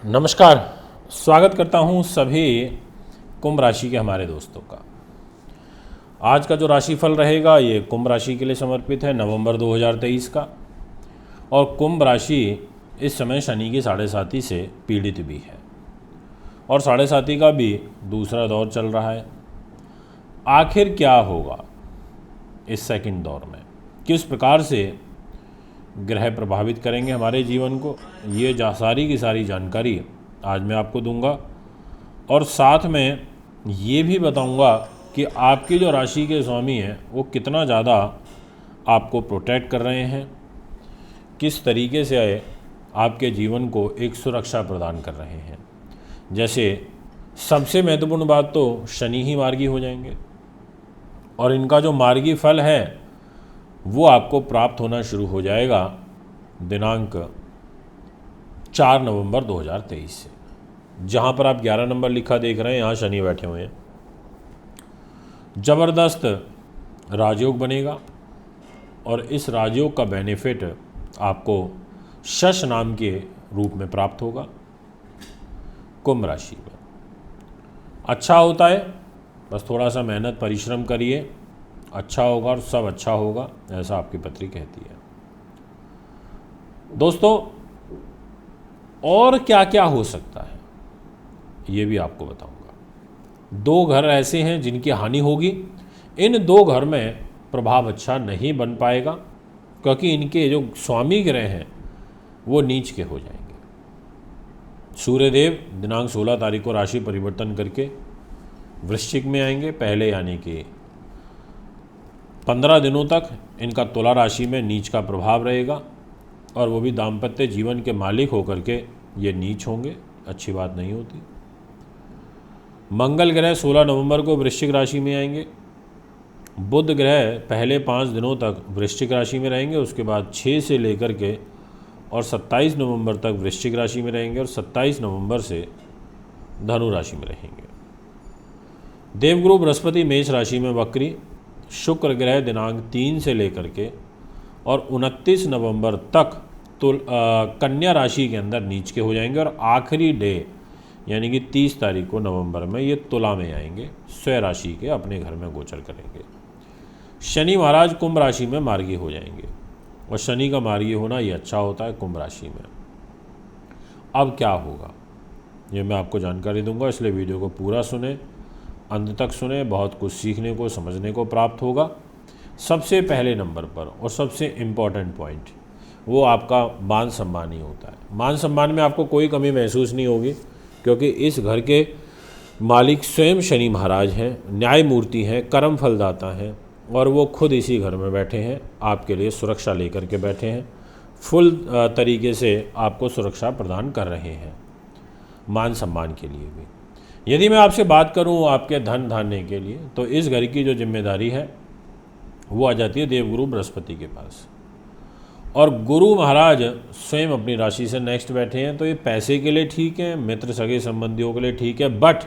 नमस्कार। स्वागत करता हूं सभी कुंभ राशि के हमारे दोस्तों का। आज का जो राशिफल रहेगा ये कुंभ राशि के लिए समर्पित है, नवंबर 2023 का। और कुंभ राशि इस समय शनि की साढ़े साती से पीड़ित भी है और साढ़े साती का भी दूसरा दौर चल रहा है। आखिर क्या होगा इस सेकंड दौर में, किस प्रकार से ग्रह प्रभावित करेंगे हमारे जीवन को, ये सारी की सारी जानकारी आज मैं आपको दूंगा। और साथ में ये भी बताऊंगा कि आपकी जो राशि के स्वामी हैं वो कितना ज़्यादा आपको प्रोटेक्ट कर रहे हैं, किस तरीके से आपके जीवन को एक सुरक्षा प्रदान कर रहे हैं। जैसे सबसे महत्वपूर्ण बात तो शनि ही मार्गी हो जाएंगे और इनका जो मार्गी फल है वो आपको प्राप्त होना शुरू हो जाएगा दिनांक 4 नवंबर 2023 से। जहाँ पर आप 11 नंबर लिखा देख रहे हैं, यहाँ शनि बैठे हुए हैं। ज़बरदस्त राजयोग बनेगा और इस राजयोग का बेनिफिट आपको शश नाम के रूप में प्राप्त होगा। कुंभ राशि में अच्छा होता है, बस थोड़ा सा मेहनत परिश्रम करिए, अच्छा होगा और सब अच्छा होगा, ऐसा आपकी पत्री कहती है। दोस्तों, और क्या क्या हो सकता है ये भी आपको बताऊंगा। 2 घर ऐसे हैं जिनकी हानि होगी। इन 2 घर में प्रभाव अच्छा नहीं बन पाएगा क्योंकि इनके जो स्वामी ग्रह हैं वो नीच के हो जाएंगे। सूर्यदेव दिनांक 16 तारीख को राशि परिवर्तन करके वृश्चिक में आएंगे पहले, यानी कि 15 दिनों तक इनका तुला राशि में नीच का प्रभाव रहेगा और वो भी दाम्पत्य जीवन के मालिक होकर के ये नीच होंगे, अच्छी बात नहीं होती। मंगल ग्रह 16 नवंबर को वृश्चिक राशि में आएंगे। बुध ग्रह पहले 5 दिनों तक वृश्चिक राशि में रहेंगे, उसके बाद 6 से लेकर के और 27 नवंबर तक वृश्चिक राशि में रहेंगे और 27 नवंबर से धनु राशि में रहेंगे। देवगुरु बृहस्पति मेष राशि में वक्री, शुक्र ग्रह दिनांक 3 से लेकर के और 29 नवंबर तक कन्या राशि के अंदर नीच के हो जाएंगे और आखिरी डे यानी कि 30 तारीख को नवंबर में ये तुला में आएंगे, स्वयं राशि के अपने घर में गोचर करेंगे। शनि महाराज कुंभ राशि में मार्गी हो जाएंगे और शनि का मार्गी होना ये अच्छा होता है कुंभ राशि में। अब क्या होगा ये मैं आपको जानकारी दूंगा, इसलिए वीडियो को पूरा सुने, अंत तक सुने, बहुत कुछ सीखने को समझने को प्राप्त होगा। सबसे पहले नंबर पर और सबसे इम्पॉर्टेंट पॉइंट वो आपका मान सम्मान ही होता है। मान सम्मान में आपको कोई कमी महसूस नहीं होगी क्योंकि इस घर के मालिक स्वयं शनि महाराज हैं, न्यायमूर्ति हैं, कर्म फलदाता हैं और वो खुद इसी घर में बैठे हैं, आपके लिए सुरक्षा लेकर के बैठे हैं, फुल तरीके से आपको सुरक्षा प्रदान कर रहे हैं मान सम्मान के लिए भी। यदि मैं आपसे बात करूं आपके धन धान्य के लिए, तो इस घर की जो जिम्मेदारी है वो आ जाती है देवगुरु बृहस्पति के पास और गुरु महाराज स्वयं अपनी राशि से नेक्स्ट बैठे हैं। तो ये पैसे के लिए ठीक है, मित्र सगे संबंधियों के लिए ठीक है, बट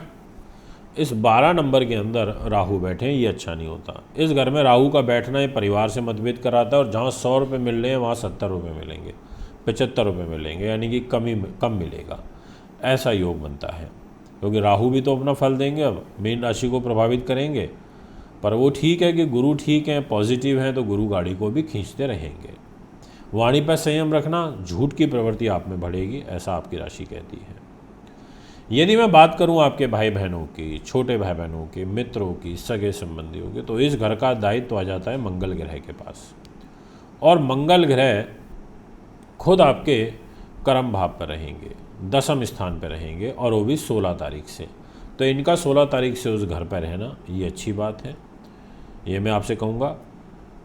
इस 12 नंबर के अंदर राहु बैठे हैं, ये अच्छा नहीं होता। इस घर में राहु का बैठना ये परिवार से मतभेद कराता है और जहाँ 100 रुपये मिल रहे हैं वहाँ 70 रुपये मिलेंगे, 75 रुपये मिलेंगे, यानी कि कम मिलेगा, ऐसा योग बनता है। क्योंकि राहु भी तो अपना फल देंगे, अब मीन राशि को प्रभावित करेंगे, पर वो ठीक है कि गुरु ठीक हैं, पॉजिटिव हैं, तो गुरु गाड़ी को भी खींचते रहेंगे। वाणी पर संयम रखना, झूठ की प्रवृत्ति आप में बढ़ेगी, ऐसा आपकी राशि कहती है। यदि मैं बात करूं आपके भाई बहनों की, छोटे भाई बहनों की, मित्रों की, सगे संबंधियों की, तो इस घर का दायित्व आ जाता है मंगल ग्रह के पास और मंगल ग्रह खुद आपके कर्म भाव पर रहेंगे, 10वें स्थान पर रहेंगे और वो भी 16 तारीख से। तो इनका 16 तारीख से उस घर पर रहना ये अच्छी बात है, ये मैं आपसे कहूँगा।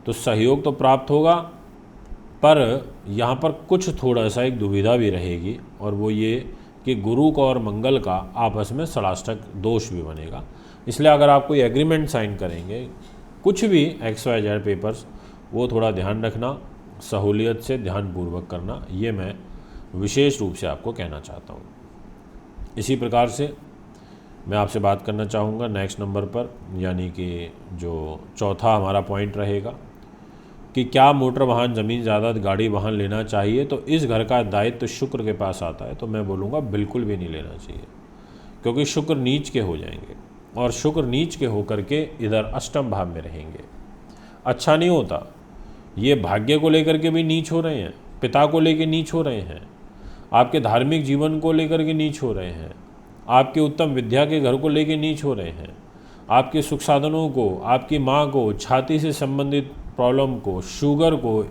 तो सहयोग तो प्राप्त होगा, पर यहाँ पर कुछ थोड़ा सा एक दुविधा भी रहेगी और वो ये कि गुरु का और मंगल का आपस में षडाष्टक दोष भी बनेगा। इसलिए अगर आप कोई एग्रीमेंट साइन करेंगे, कुछ भी XYZ पेपर्स, वो थोड़ा ध्यान रखना, सहूलियत से ध्यानपूर्वक करना, ये मैं विशेष रूप से आपको कहना चाहता हूँ। इसी प्रकार से मैं आपसे बात करना चाहूँगा नेक्स्ट नंबर पर, यानी कि जो चौथा हमारा पॉइंट रहेगा कि क्या मोटर वाहन, ज़मीन जायदाद, गाड़ी वाहन लेना चाहिए, तो इस घर का दायित्व शुक्र के पास आता है, तो मैं बोलूँगा बिल्कुल भी नहीं लेना चाहिए, क्योंकि शुक्र नीच के हो जाएंगे और शुक्र नीच के होकर के इधर अष्टम भाव में रहेंगे। अच्छा नहीं होता। ये भाग्य को लेकर के भी नीच हो रहे हैं, पिता को लेकर नीच हो रहे हैं, आपके धार्मिक जीवन को लेकर के नीच हो रहे हैं, आपके उत्तम विद्या के घर को लेकर नीच हो रहे हैं, आपके सुख साधनों को, आपकी माँ को, छाती से संबंधित प्रॉब्लम को, शुगर को,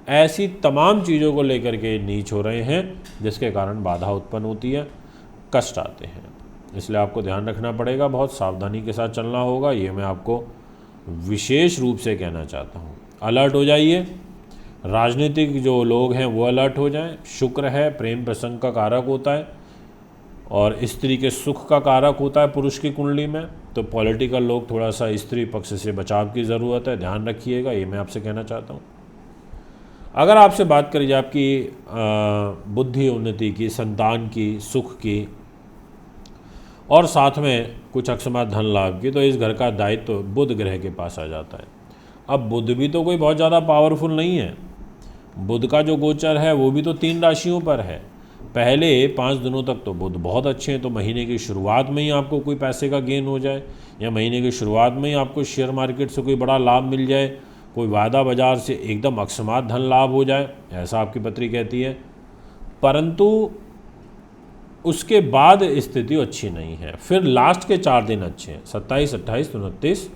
ऐसी तमाम चीज़ों को लेकर के नीच हो रहे हैं, जिसके कारण बाधा उत्पन्न होती है, कष्ट आते हैं। इसलिए आपको ध्यान रखना पड़ेगा, बहुत सावधानी के साथ चलना होगा, ये मैं आपको विशेष रूप से कहना चाहता हूँ। अलर्ट हो जाइए, राजनीतिक जो लोग हैं वो अलर्ट हो जाएं। शुक्र है प्रेम प्रसंग का कारक होता है और स्त्री के सुख का कारक होता है पुरुष की कुंडली में, तो पॉलिटिकल लोग थोड़ा सा स्त्री पक्ष से बचाव की ज़रूरत है, ध्यान रखिएगा, ये मैं आपसे कहना चाहता हूँ। अगर आपसे बात करी जाए आपकी बुद्धि उन्नति की, संतान की, सुख की और साथ में कुछ अकस्मात धन लाभ की, तो इस घर का दायित्व तो बुध ग्रह के पास आ जाता है। अब बुध भी तो कोई बहुत ज़्यादा पावरफुल नहीं है, बुध का जो गोचर है वो भी तो 3 राशियों पर है। पहले 5 दिनों तक तो बुध बहुत अच्छे हैं, तो महीने की शुरुआत में ही आपको कोई पैसे का गेन हो जाए, या महीने की शुरुआत में ही आपको शेयर मार्केट से कोई बड़ा लाभ मिल जाए, कोई वायदा बाजार से एकदम अकस्मात धन लाभ हो जाए, ऐसा आपकी पत्री कहती है। परंतु उसके बाद स्थिति अच्छी नहीं है। फिर लास्ट के 4 दिन अच्छे हैं, 27, 28, 29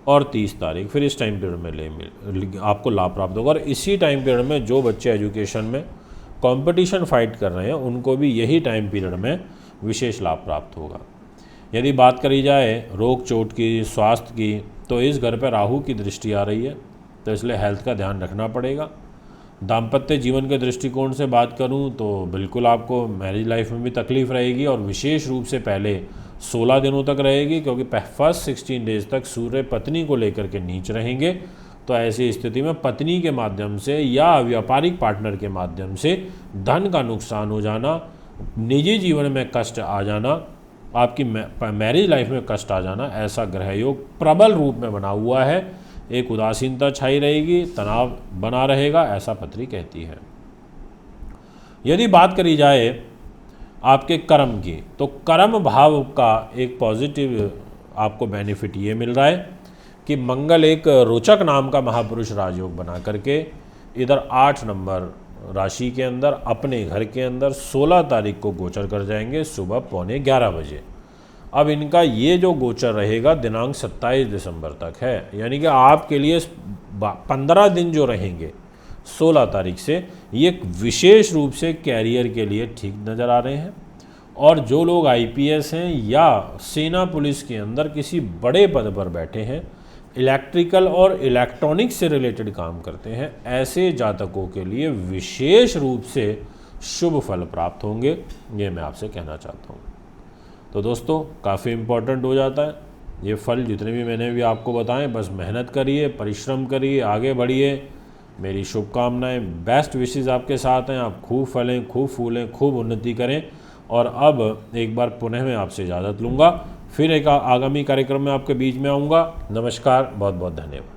और 30 तारीख, फिर इस टाइम पीरियड में आपको लाभ प्राप्त होगा। और इसी टाइम पीरियड में जो बच्चे एजुकेशन में कंपटीशन फाइट कर रहे हैं उनको भी यही टाइम पीरियड में विशेष लाभ प्राप्त होगा। यदि बात करी जाए रोग चोट की, स्वास्थ्य की, तो इस घर पर राहु की दृष्टि आ रही है, तो इसलिए हेल्थ का ध्यान रखना पड़ेगा। दाम्पत्य जीवन के दृष्टिकोण से बात करूं तो बिल्कुल आपको मैरिज लाइफ में भी तकलीफ़ रहेगी, और विशेष रूप से पहले 16 दिनों तक रहेगी, क्योंकि फर्स्ट 16 डेज तक सूर्य पत्नी को लेकर के नीच रहेंगे। तो ऐसी स्थिति में पत्नी के माध्यम से या व्यापारिक पार्टनर के माध्यम से धन का नुकसान हो जाना, निजी जीवन में कष्ट आ जाना, आपकी मैरिज लाइफ में कष्ट आ जाना, ऐसा ग्रह योग प्रबल रूप में बना हुआ है। एक उदासीनता छाई रहेगी, तनाव बना रहेगा, ऐसा पत्री कहती है। यदि बात करी जाए आपके कर्म की, तो कर्म भाव का एक पॉजिटिव आपको बेनिफिट ये मिल रहा है कि मंगल एक रोचक नाम का महापुरुष राजयोग बना करके इधर 8 नंबर राशि के अंदर अपने घर के अंदर 16 तारीख को गोचर कर जाएंगे सुबह 11:15 बजे। अब इनका ये जो गोचर रहेगा दिनांक 27 दिसंबर तक है, यानी कि आपके लिए 15 दिन जो रहेंगे 16 तारीख से, ये विशेष रूप से कैरियर के लिए ठीक नज़र आ रहे हैं। और जो लोग आईपीएस हैं या सेना पुलिस के अंदर किसी बड़े पद पर बैठे हैं, इलेक्ट्रिकल और इलेक्ट्रॉनिक से रिलेटेड काम करते हैं, ऐसे जातकों के लिए विशेष रूप से शुभ फल प्राप्त होंगे, ये मैं आपसे कहना चाहता हूँ। तो दोस्तों काफ़ी इम्पोर्टेंट हो जाता है ये फल, जितने भी मैंने भी आपको बताएं, बस मेहनत करिए, परिश्रम करिए, आगे बढ़िए। मेरी शुभकामनाएं, बेस्ट विशेज़ आपके साथ हैं। आप खूब फलें, खूब फूलें, खूब उन्नति करें। और अब एक बार पुनः मैं आपसे इजाज़त लूँगा, फिर एक आगामी कार्यक्रम में आपके बीच में आऊँगा। नमस्कार, बहुत बहुत धन्यवाद।